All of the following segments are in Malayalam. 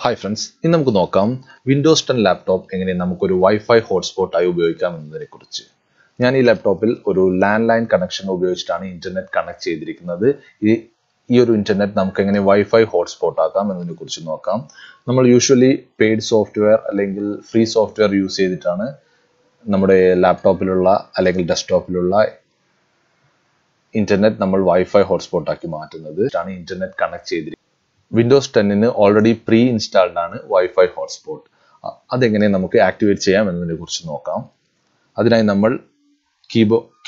Hi friends, ഇന്ന് നമുക്ക് നോക്കാം Windows 10 ലാപ്ടോപ്പ് എങ്ങനെ നമുക്കൊരു വൈഫൈ ഹോട്ട്സ്പോട്ട് ആയി ഉപയോഗിക്കാം എന്നതിനെക്കുറിച്ച്. ഞാൻ ഈ ലാപ്ടോപ്പിൽ ഒരു ലാൻഡ് ലൈൻ കണക്ഷൻ ഉപയോഗിച്ചിട്ടാണ് ഇന്റർനെറ്റ് കണക്ട് ചെയ്തിരിക്കുന്നത്. ഈ ഒരു ഇന്റർനെറ്റ് നമുക്ക് എങ്ങനെ വൈഫൈ ഹോട്ട്സ്പോട്ട് ആക്കാം എന്നതിനെക്കുറിച്ച് നോക്കാം. നമ്മൾ യൂഷ്വലി പെയ്ഡ് സോഫ്റ്റ്വെയർ അല്ലെങ്കിൽ ഫ്രീ സോഫ്റ്റ്വെയർ യൂസ് ചെയ്തിട്ടാണ് നമ്മുടെ ലാപ്ടോപ്പിലുള്ള അല്ലെങ്കിൽ ഡെസ്ക്ടോപ്പിലുള്ള ഇന്റർനെറ്റ് നമ്മൾ വൈഫൈ ഹോട്ട്സ്പോട്ട് ആക്കി മാറ്റുന്നത്. ഇന്റർനെറ്റ് കണക്ട് ചെയ്തിരിക്കുന്നത് വിൻഡോസ് 10 ഓൾറെഡി പ്രീ ഇൻസ്റ്റാൾഡ് ആണ് വൈഫൈ ഹോട്ട്സ്പോട്ട്. അതെങ്ങനെ നമുക്ക് ആക്ടിവേറ്റ് ചെയ്യാം എന്നതിനെ കുറിച്ച് നോക്കാം. അതിനായി നമ്മൾ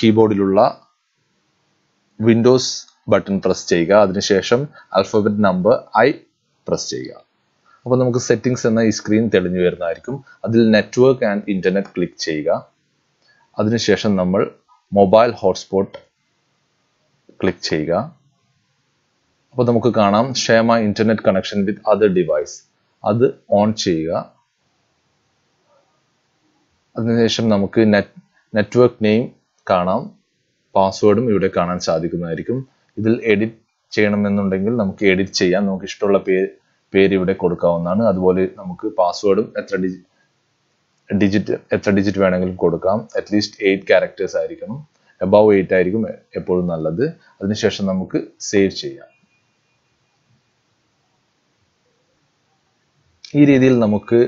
കീബോർഡിലുള്ള വിൻഡോസ് ബട്ടൺ പ്രസ് ചെയ്യുക. അതിനുശേഷം ആൽഫബറ്റ് നമ്പർ I പ്രസ് ചെയ്യുക. അപ്പോൾ നമുക്ക് സെറ്റിംഗ്സ് എന്ന ഈ സ്ക്രീൻ തെളിഞ്ഞു വരുന്നതായിരിക്കും. അതിൽ നെറ്റ്വർക്ക് ആൻഡ് ഇന്റർനെറ്റ് ക്ലിക്ക് ചെയ്യുക. അതിനുശേഷം നമ്മൾ മൊബൈൽ ഹോട്ട്സ്പോട്ട് ക്ലിക്ക് ചെയ്യുക. അപ്പോൾ നമുക്ക് കാണാം share my internet connection with other device, അത് ഓൺ ചെയ്യുക. അതിനുശേഷം നമുക്ക് നെറ്റ്വർക്ക് നെയിം കാണാം, പാസ്വേഡും ഇവിടെ കാണാൻ സാധിക്കുന്നതായിരിക്കും. ഇതിൽ എഡിറ്റ് ചെയ്യണമെന്നുണ്ടെങ്കിൽ നമുക്ക് എഡിറ്റ് ചെയ്യാം. നമുക്ക് ഇഷ്ടമുള്ള പേര് ഇവിടെ കൊടുക്കാവുന്നതാണ്. അതുപോലെ നമുക്ക് പാസ്വേഡും എത്ര ഡിജിറ്റ് വേണമെങ്കിലും കൊടുക്കാം. അറ്റ്ലീസ്റ്റ് 8 ക്യാരക്ടേഴ്സ് ആയിരിക്കണം. എബവ് 8 ആയിരിക്കും എപ്പോഴും നല്ലത്. അതിനുശേഷം നമുക്ക് സേവ് ചെയ്യാം. ഈ രീതിയിൽ നമുക്ക്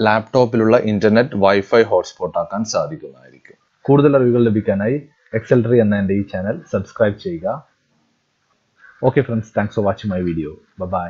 ലാപ്ടോപ്പിലുള്ള ഇന്റർനെറ്റ് വൈഫൈ ഹോട്ട്സ്പോട്ട് ആക്കാൻ സാധിക്കുന്നതായിരിക്കും. കൂടുതൽ അറിവുകൾ ലഭിക്കാനായി എക്സെൽട്രി എന്ന എൻ്റെ ഈ ചാനൽ സബ്സ്ക്രൈബ് ചെയ്യുക. Okay friends, thanks for watching my video. By.